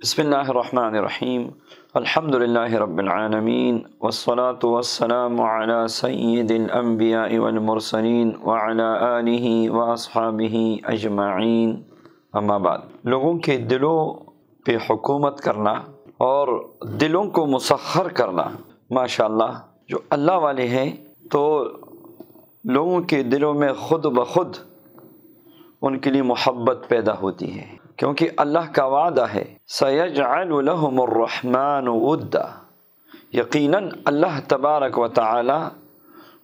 بسم اللہ الرحمن الرحیم الحمد للہ رب العالمین والصلاة والسلام علی سید الانبیاء والمرسلین وعلی آلہ واصحابہ اجمعین اما بعد۔ لوگوں کے دلوں پہ حکومت کرنا اور دلوں کو مسخر کرنا، ماشاءاللہ جو اللہ والے ہیں تو لوگوں کے دلوں میں خود بخود ان کے لیے محبت پیدا ہوتی ہے، کیونکہ اللہ کا وعدہ ہے سَيَجْعَلُ لَهُمُ الرَّحْمَنُ وُدًّا، یقیناً اللہ تبارک و تعالی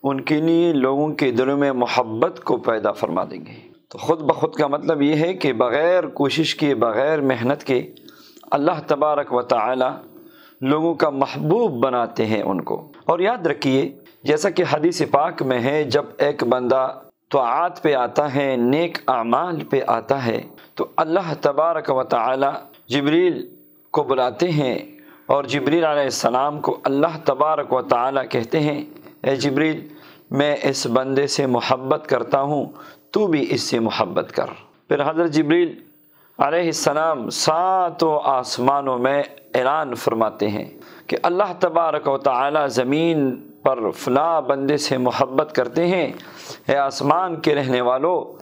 ان کے لیے لوگوں کے دلوں میں محبت کو پیدا فرما دیں گے۔ تو خود بخود کا مطلب یہ ہے کہ بغیر کوشش کے، بغیر محنت کے اللہ تبارک و تعالی لوگوں کا محبوب بناتے ہیں ان کو۔ اور یاد رکھیے، جیسا کہ حدیث پاک میں ہے، جب ایک بندہ طاعات پہ آتا ہے، نیک اعمال پہ آتا ہے، تو اللہ تبارک و تعالی جبریل کو بلاتے ہیں، اور جبریل علیہ السلام کو اللہ تبارک و تعالی کہتے ہیں، اے جبریل میں اس بندے سے محبت کرتا ہوں، تو بھی اس سے محبت کر۔ پھر حضرت جبریل علیہ السلام ساتوں آسمانوں میں اعلان فرماتے ہیں کہ اللہ تبارک و تعالی زمین پر فلاں بندے سے محبت کرتے ہیں، اے آسمان کے رہنے والوں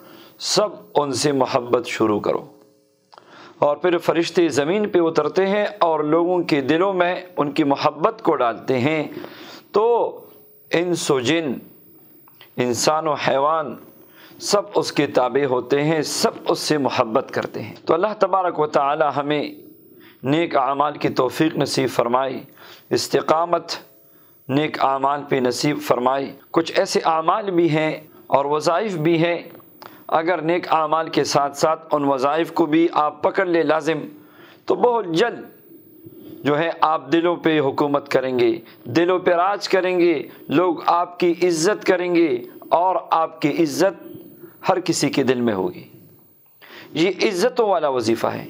سب ان سے محبت شروع کرو۔ اور پھر فرشتے زمین پہ اترتے ہیں اور لوگوں کے دلوں میں ان کی محبت کو ڈالتے ہیں، تو انس و جن، انسان و حیوان سب اس کے تابع ہوتے ہیں، سب اس سے محبت کرتے ہیں۔ تو اللہ تبارک و تعالی ہمیں نیک اعمال کی توفیق نصیب فرمائے، استقامت نیک اعمال پہ نصیب فرمائے۔ کچھ ایسے اعمال بھی ہیں اور وظائف بھی ہیں، اگر نیک اعمال کے ساتھ ساتھ ان وظائف کو بھی آپ پکڑ لے لازم، تو بہت جلد جو ہے آپ دلوں پہ حکومت کریں گے، دلوں پہ راج کریں گے، لوگ آپ کی عزت کریں گے، اور آپ کی عزت ہر کسی کے دل میں ہوگی۔ یہ عزتوں والا وظیفہ ہے،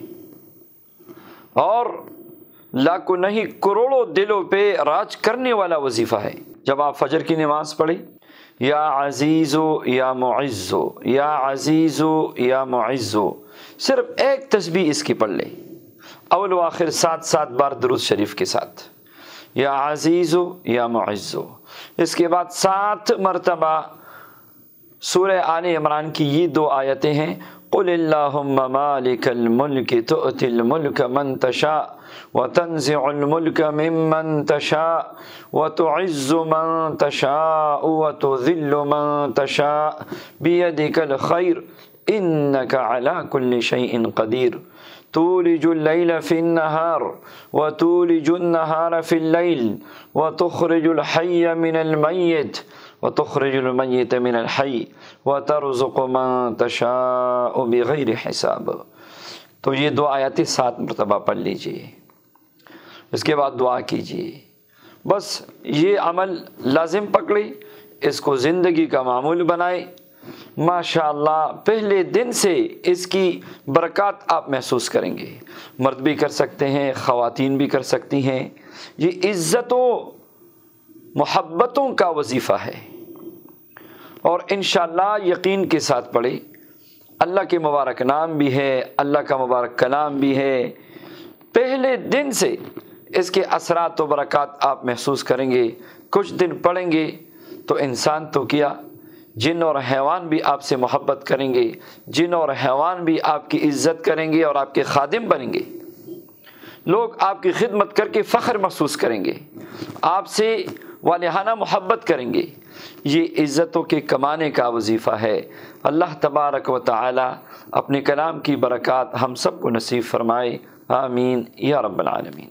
اور لاکھوں نہیں کروڑوں دلوں پہ راج کرنے والا وظیفہ ہے۔ جب آپ فجر کی نماز پڑھیں، یا عزیزو یا معزو، یا عزیزو یا معزو، صرف ایک تسبیح اس کی پڑھ لیں، اول و آخر 7 بار درود شریف کے ساتھ، یا عزیزو یا معزو۔ اس کے بعد 7 مرتبہ سورہ آل عمران کی یہ 2 آیتیں ہیں، قل اللہم مالک الملک تؤتی الملک من تشاء وتنزع الملک ممن تشاء وتعز من تشاء وتذل من تشاء بیدک الخیر انک علی کل شیء قدیر تولج اللیل فی النہار وتولج النہار فی اللیل وتخرج الحی من المیت وتخرج المیت من الحی وترزق من تشاء بغیر حساب۔ تو یہ 2 آیاتیں 7 مرتبہ پڑھ لیجئے، اس کے بعد دعا کیجئے۔ بس یہ عمل لازم پکڑے، اس کو زندگی کا معمول بنائے، ماشاءاللہ پہلے دن سے اس کی برکات آپ محسوس کریں گے۔ مرد بھی کر سکتے ہیں، خواتین بھی کر سکتی ہیں۔ یہ عزتوں محبتوں کا وظیفہ ہے، اور انشاءاللہ یقین کے ساتھ پڑھے۔ اللہ کے مبارک نام بھی ہے، اللہ کا مبارک کلام بھی ہے، پہلے دن سے اس کے اثرات و برکات آپ محسوس کریں گے۔ کچھ دن پڑھیں گے تو انسان تو کیا، جن اور حیوان بھی آپ سے محبت کریں گے، جن اور حیوان بھی آپ کی عزت کریں گے اور آپ کے خادم بنیں گے۔ لوگ آپ کی خدمت کر کے فخر محسوس کریں گے، آپ سے والہانہ محبت کریں گے۔ یہ عزتوں کے کمانے کا وظیفہ ہے۔ اللہ تبارک و تعالی اپنے کلام کی برکات ہم سب کو نصیب فرمائے، آمین یا رب العالمین۔